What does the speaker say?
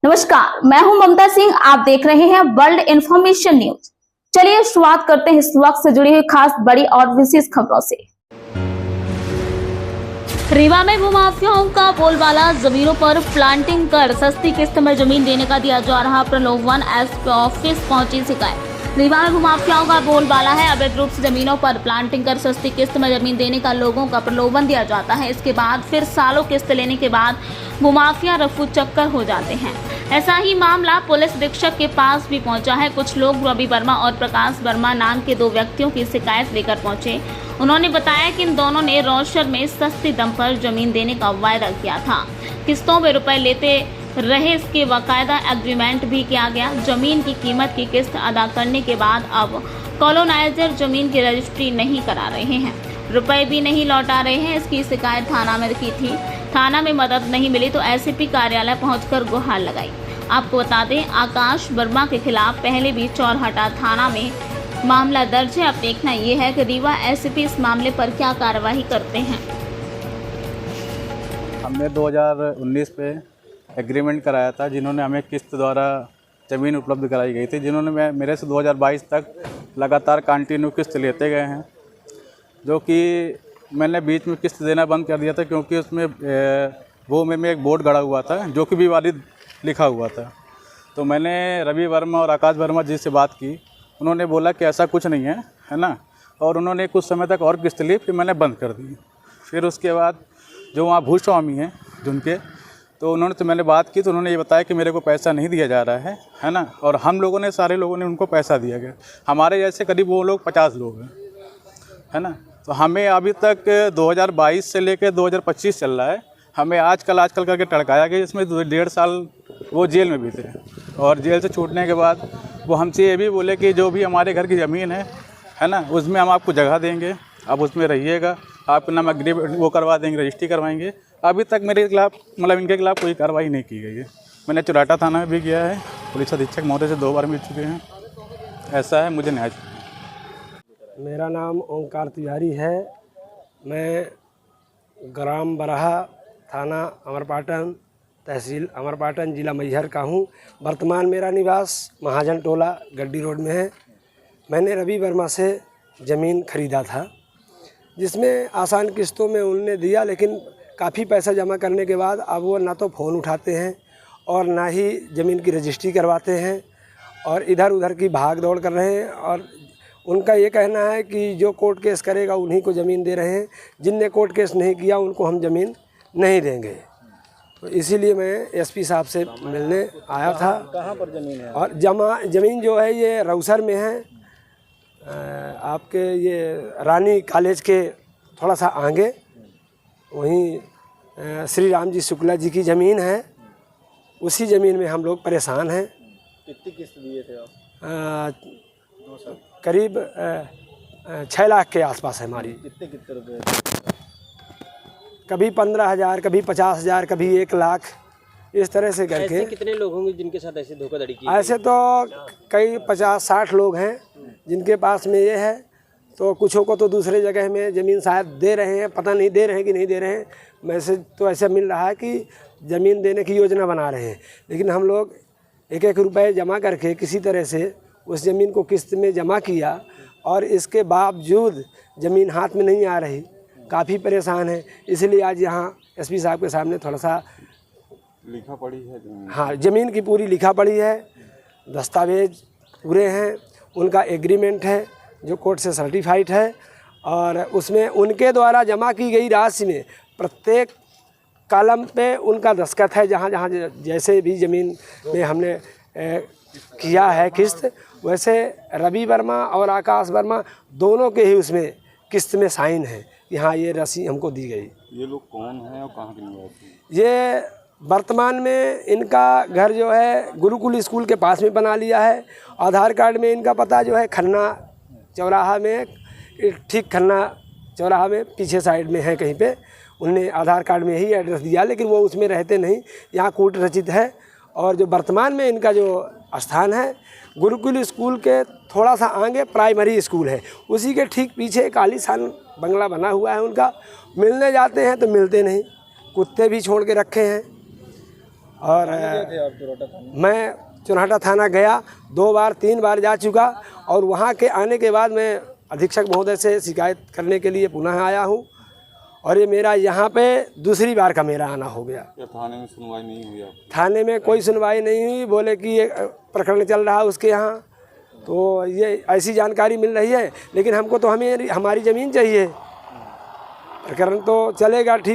नमस्कार, मैं हूं ममता सिंह। आप देख रहे हैं वर्ल्ड इंफॉर्मेशन न्यूज। चलिए शुरुआत करते हैं इस वक्त से जुड़ी हुई खास बड़ी और विशेष खबरों से। रीवा में भूमाफियाओं का बोलबाला, जमीनों पर प्लांटिंग कर सस्ती किस्त में जमीन देने का दिया जा रहा प्रलोभन। एसपी ऑफिस पहुंची शिकायत। रीवा में भूमाफियाओं का बोलबाला है। अवैध रूप से जमीनों पर प्लांटिंग कर सस्ती किस्त में जमीन देने का लोगों का प्रलोभन दिया जाता है। इसके बाद फिर सालों किस्त लेने के बाद भूमाफिया रफू चक्कर हो जाते हैं। ऐसा ही मामला पुलिस अधीक्षक के पास भी पहुंचा है। कुछ लोग रवि वर्मा और प्रकाश वर्मा नाम के दो व्यक्तियों की शिकायत लेकर पहुंचे। उन्होंने बताया कि इन दोनों ने रोशर में सस्ती दम पर जमीन देने का वायदा किया था। किस्तों में रुपए लेते रहे, इसके बाकायदा एग्रीमेंट भी किया गया। जमीन की कीमत की किस्त अदा करने के बाद अब कॉलोनाइजर जमीन की रजिस्ट्री नहीं करा रहे हैं, रुपए भी नहीं लौटा रहे हैं। इसकी शिकायत थाना में की थी। थाना में मदद नहीं मिली तो एसपी कार्यालय पहुंचकर गुहार लगाई। आपको बता दें, आकाश वर्मा के खिलाफ पहले भी चौरहटा थाना में मामला दर्ज है। अब देखना ये है कि रीवा एसपी इस मामले पर क्या कार्रवाई करते हैं। हमने 2019 पे एग्रीमेंट कराया था, जिन्होंने हमें किस्त द्वारा ज़मीन उपलब्ध कराई गई थी, जिन्होंने मेरे से 2022 तक लगातार कंटिन्यू किस्त लेते गए हैं, जो कि मैंने बीच में किस्त देना बंद कर दिया था क्योंकि उसमें वो में एक बोर्ड गड़ा हुआ था जो कि विवादित लिखा हुआ था। तो मैंने रवि वर्मा और आकाश वर्मा जी से बात की। उन्होंने बोला कि ऐसा कुछ नहीं है ना, और उन्होंने कुछ समय तक और किस्त ली, फिर मैंने बंद कर दी। फिर उसके बाद जो वहाँ भूस्वामी हैं जिनके, तो उन्होंने तो मैंने बात की तो उन्होंने ये बताया कि मेरे को पैसा नहीं दिया जा रहा है ना, और हम लोगों ने सारे लोगों ने उनको पैसा दिया गया। हमारे जैसे करीब वो लोग 50 लोग हैं, है ना। तो हमें अभी तक 2022 से लेकर 2025 चल रहा है, हमें आजकल करके टड़काया गया, जिसमें 1.5 साल वो जेल में भी थे। और जेल से छूटने के बाद वो हमसे ये भी बोले कि जो भी हमारे घर की ज़मीन है ना, उसमें हम आपको जगह देंगे, आप उसमें रहिएगा, आपके नाम एग्रीमेंट वो करवा देंगे, रजिस्ट्री करवाएंगे। अभी तक मेरे खिलाफ मतलब इनके खिलाफ कोई कार्रवाई नहीं की गई है। मैंने चौराटा थाना में भी गया है, पुलिस अधीक्षक महोदय से 2 बार मिल चुके हैं। ऐसा है, मुझे न्याय चाहिए। मेरा नाम ओंकार तिवारी है। मैं ग्राम बराहा, थाना अमरपाटन, तहसील अमरपाटन, जिला मैहर का हूँ। वर्तमान मेरा निवास महाजन टोला गड्डी रोड में है। मैंने रवि वर्मा से ज़मीन ख़रीदा था, जिसमें आसान किस्तों में उन्होंने दिया, लेकिन काफ़ी पैसा जमा करने के बाद अब वो ना तो फ़ोन उठाते हैं और ना ही ज़मीन की रजिस्ट्री करवाते हैं, और इधर उधर की भाग दौड़ कर रहे हैं। और उनका ये कहना है कि जो कोर्ट केस करेगा उन्हीं को ज़मीन दे रहे हैं, जिनने कोर्ट केस नहीं किया उनको हम ज़मीन नहीं देंगे। तो इसीलिए मैं एसपी साहब से मिलने आया था। कहाँ पर ज़मीन है? और ज़मीन जो है ये रौसर में है, आपके ये रानी कॉलेज के थोड़ा सा आगे, वहीं श्री राम जी शुक्ला जी की ज़मीन है। उसी ज़मीन में हम लोग परेशान हैं। कितनी किस्त दिए थे आप? करीब 6 लाख के आसपास है हमारी। कितने रुपए? कभी 15,000, कभी 50,000, कभी 1 लाख, इस तरह से करके। ऐसे कितने लोग होंगे जिनके साथ ऐसे धोखाधड़ी की? ऐसे तो कई 50-60 लोग हैं जिनके पास में ये है। तो कुछों को तो दूसरे जगह में ज़मीन शायद दे रहे हैं, पता नहीं दे रहे हैं कि नहीं दे रहे हैं। मैसेज तो ऐसा मिल रहा है कि ज़मीन देने की योजना बना रहे हैं, लेकिन हम लोग 1-1 रुपये जमा करके किसी तरह से उस ज़मीन को किस्त में जमा किया, और इसके बावजूद ज़मीन हाथ में नहीं आ रही। काफ़ी परेशान है, इसलिए आज यहाँ एसपी साहब के सामने थोड़ा सा लिखा पड़ी है। हाँ, ज़मीन की पूरी लिखा पड़ी है, दस्तावेज पूरे हैं, उनका एग्रीमेंट है जो कोर्ट से सर्टिफाइड है, और उसमें उनके द्वारा जमा की गई राशि में प्रत्येक कॉलम पे उनका दस्तखत है। जहाँ जहाँ जैसे भी ज़मीन में हमने किया है किस्त, वैसे रवि वर्मा और आकाश वर्मा दोनों के ही उसमें किस्त में साइन है कि हाँ ये राशि हमको दी गई। ये लोग कौन हैं और कहाँ के निवासी हैं? ये वर्तमान में इनका घर जो है गुरुकुल स्कूल के पास में बना लिया है। आधार कार्ड में इनका पता जो है खन्ना चौराहा में, ठीक खन्ना चौराहा में पीछे साइड में है कहीं पे। उन्होंने आधार कार्ड में ही एड्रेस दिया, लेकिन वो उसमें रहते नहीं, यहाँ कूट रचित है। और जो वर्तमान में इनका जो स्थान है गुरुकुल स्कूल के थोड़ा सा आगे प्राइमरी स्कूल है, उसी के ठीक पीछे एक आलीशान बंगला बना हुआ है उनका। मिलने जाते हैं तो मिलते नहीं, कुत्ते भी छोड़ के रखे हैं। और थे आप चुरोटा थाने? मैं चुनहाटा थाना गया 2 बार 3 बार जा चुका और वहाँ के आने के बाद मैं अधीक्षक महोदय से शिकायत करने के लिए पुनः आया हूँ और ये मेरा यहाँ पे दूसरी बार का मेरा आना हो गया। थाने में सुनवाई नहीं हुई आपकी? थाने में कोई सुनवाई नहीं हुई, बोले कि ये प्रकरण चल रहा है उसके यहाँ, तो ये ऐसी जानकारी मिल रही है, लेकिन हमको तो हमारी ज़मीन चाहिए। प्रकरण तो चलेगा ठीक